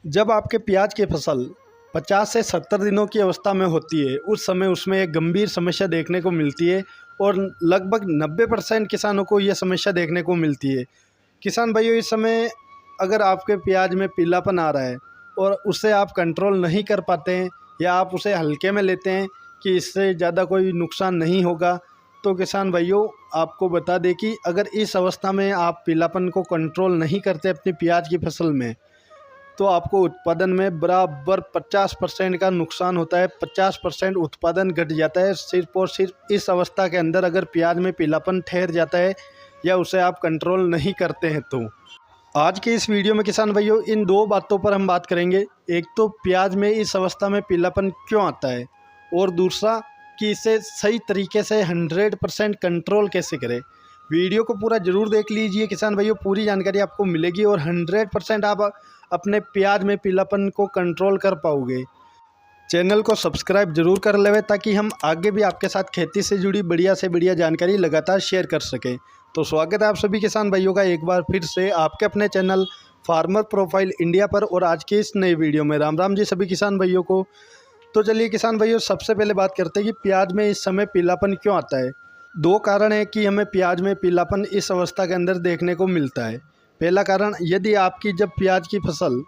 जब आपके प्याज की फसल 50 से 70 दिनों की अवस्था में होती है, उस समय उसमें एक गंभीर समस्या देखने को मिलती है और लगभग 90% किसानों को यह समस्या देखने को मिलती है। किसान भाइयों, इस समय अगर आपके प्याज में पीलापन आ रहा है और उसे आप कंट्रोल नहीं कर पाते हैं या आप उसे हल्के में लेते हैं कि इससे ज़्यादा कोई नुकसान नहीं होगा, तो किसान भाइयों आपको बता दें कि अगर इस अवस्था में आप पीलापन को कंट्रोल नहीं करते अपनी प्याज की फसल में, तो आपको उत्पादन में बराबर 50% का नुकसान होता है। 50% उत्पादन घट जाता है सिर्फ और सिर्फ इस अवस्था के अंदर, अगर प्याज में पीलापन ठहर जाता है या उसे आप कंट्रोल नहीं करते हैं। तो आज के इस वीडियो में किसान भाइयों इन दो बातों पर हम बात करेंगे। एक तो प्याज में इस अवस्था में पीलापन क्यों आता है, और दूसरा कि इसे सही तरीके से 100% कंट्रोल कैसे करें। वीडियो को पूरा ज़रूर देख लीजिए किसान भाइयों, पूरी जानकारी आपको मिलेगी और 100% आप अपने प्याज में पीलापन को कंट्रोल कर पाओगे। चैनल को सब्सक्राइब जरूर कर लेवे ताकि हम आगे भी आपके साथ खेती से जुड़ी बढ़िया से बढ़िया जानकारी लगातार शेयर कर सकें। तो स्वागत है आप सभी किसान भाइयों का एक बार फिर से आपके अपने चैनल फार्मर प्रोफाइल इंडिया पर, और आज की इस नई वीडियो में राम राम जी सभी किसान भाइयों को। तो चलिए किसान भाइयों, सबसे पहले बात करते हैं कि प्याज में इस समय पीलापन क्यों आता है। दो कारण है कि हमें प्याज में पीलापन इस अवस्था के अंदर देखने को मिलता है। पहला कारण, यदि आपकी जब प्याज की फसल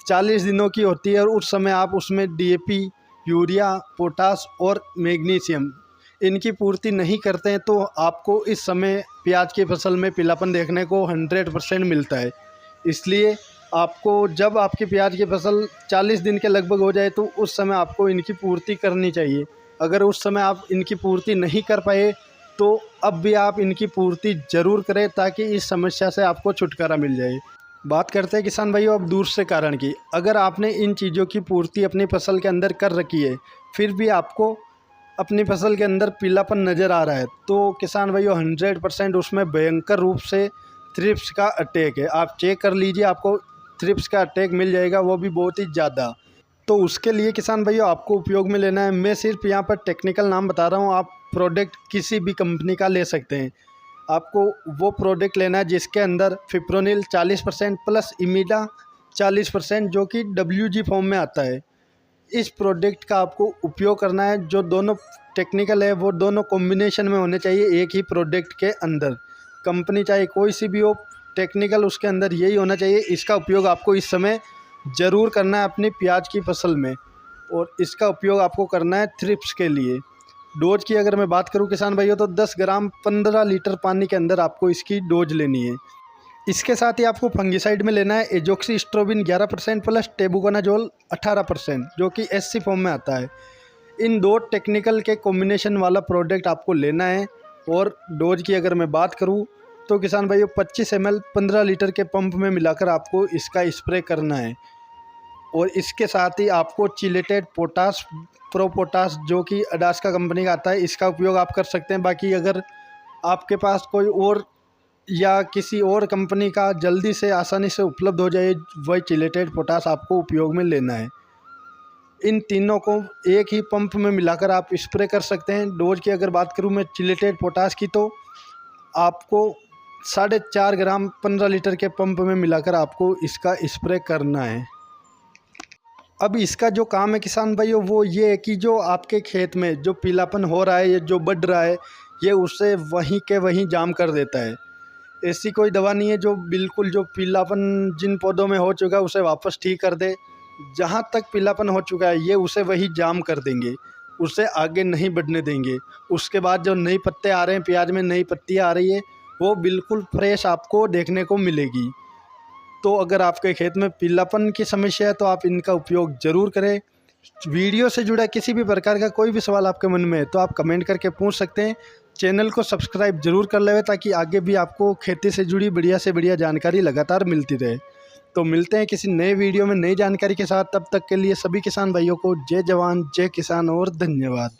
40 दिनों की होती है और उस समय आप उसमें DAP, यूरिया, पोटास और मैग्नीशियम इनकी पूर्ति नहीं करते हैं, तो आपको इस समय प्याज की फसल में पीलापन देखने को 100% मिलता है। इसलिए आपको जब आपकी प्याज की फसल 40 दिन के लगभग हो जाए, तो उस समय आपको इनकी पूर्ति करनी चाहिए। अगर उस समय आप इनकी पूर्ति नहीं कर पाए, तो अब भी आप इनकी पूर्ति ज़रूर करें ताकि इस समस्या से आपको छुटकारा मिल जाए। बात करते हैं किसान भाइयों अब दूसरे कारण की। अगर आपने इन चीज़ों की पूर्ति अपनी फसल के अंदर कर रखी है, फिर भी आपको अपनी फसल के अंदर पीलापन नज़र आ रहा है, तो किसान भाइयों 100% उसमें भयंकर रूप से थ्रिप्स का अटैक है। आप चेक कर लीजिए, आपको थ्रिप्स का अटैक मिल जाएगा, वो भी बहुत ही ज़्यादा। तो उसके लिए किसान भाइयों आपको उपयोग में लेना है, मैं सिर्फ यहाँ पर टेक्निकल नाम बता रहा हूँ, आप प्रोडक्ट किसी भी कंपनी का ले सकते हैं। आपको वो प्रोडक्ट लेना है जिसके अंदर फिप्रोनिल 40% प्लस इमीडा 40% जो कि WG फॉर्म में आता है। इस प्रोडक्ट का आपको उपयोग करना है। जो दोनों टेक्निकल है वो दोनों कॉम्बिनेशन में होने चाहिए एक ही प्रोडक्ट के अंदर। कंपनी चाहे कोई सी भी हो, टेक्निकल उसके अंदर यही होना चाहिए। इसका उपयोग आपको इस समय ज़रूर करना है अपनी प्याज की फसल में, और इसका उपयोग आपको करना है थ्रिप्स के लिए। डोज की अगर मैं बात करूं किसान भाइयों, तो 10 ग्राम 15 लीटर पानी के अंदर आपको इसकी डोज लेनी है। इसके साथ ही आपको फंगिसाइड में लेना है एजोक्सिस्ट्रोबिन 11% प्लस टेबुकोनाजोल 18% जो कि SC फॉर्म में आता है। इन दो टेक्निकल के कॉम्बिनेशन वाला प्रोडक्ट आपको लेना है। और डोज की अगर मैं बात करूं तो किसान भाइयों 25 ml 15 लीटर के पंप में मिलाकर आपको इसका स्प्रे करना है। और इसके साथ ही आपको चिलेटेड पोटास प्रो पोटास जो कि अडास्का कंपनी का आता है, इसका उपयोग आप कर सकते हैं। बाकी अगर आपके पास कोई और या किसी और कंपनी का जल्दी से आसानी से उपलब्ध हो जाए, वही चिलेटेड पोटास आपको उपयोग में लेना है। इन तीनों को एक ही पंप में मिलाकर आप स्प्रे कर सकते हैं। डोज की अगर बात करूं मैं चिलेटेड पोटास की, तो आपको 4.5 ग्राम 15 लीटर के पंप में मिलाकर आपको इसका स्प्रे करना है। अब इसका जो काम है किसान भाइयों वो ये है कि जो आपके खेत में जो पीलापन हो रहा है, ये जो बढ़ रहा है, ये उसे वहीं के वहीं जाम कर देता है। ऐसी कोई दवा नहीं है जो बिल्कुल जो पीलापन जिन पौधों में हो चुका है उसे वापस ठीक कर दे। जहाँ तक पीलापन हो चुका है ये उसे वही जाम कर देंगे, उसे आगे नहीं बढ़ने देंगे। उसके बाद जो नए पत्ते आ रहे हैं, प्याज में नई पत्तियाँ आ रही है, वो बिल्कुल फ्रेश आपको देखने को मिलेगी। तो अगर आपके खेत में पीलापन की समस्या है तो आप इनका उपयोग ज़रूर करें। वीडियो से जुड़ा किसी भी प्रकार का कोई भी सवाल आपके मन में है तो आप कमेंट करके पूछ सकते हैं। चैनल को सब्सक्राइब जरूर कर लें ताकि आगे भी आपको खेती से जुड़ी बढ़िया से बढ़िया जानकारी लगातार मिलती रहे। तो मिलते हैं किसी नए वीडियो में नई जानकारी के साथ। तब तक के लिए सभी किसान भाइयों को जय जवान जय किसान और धन्यवाद।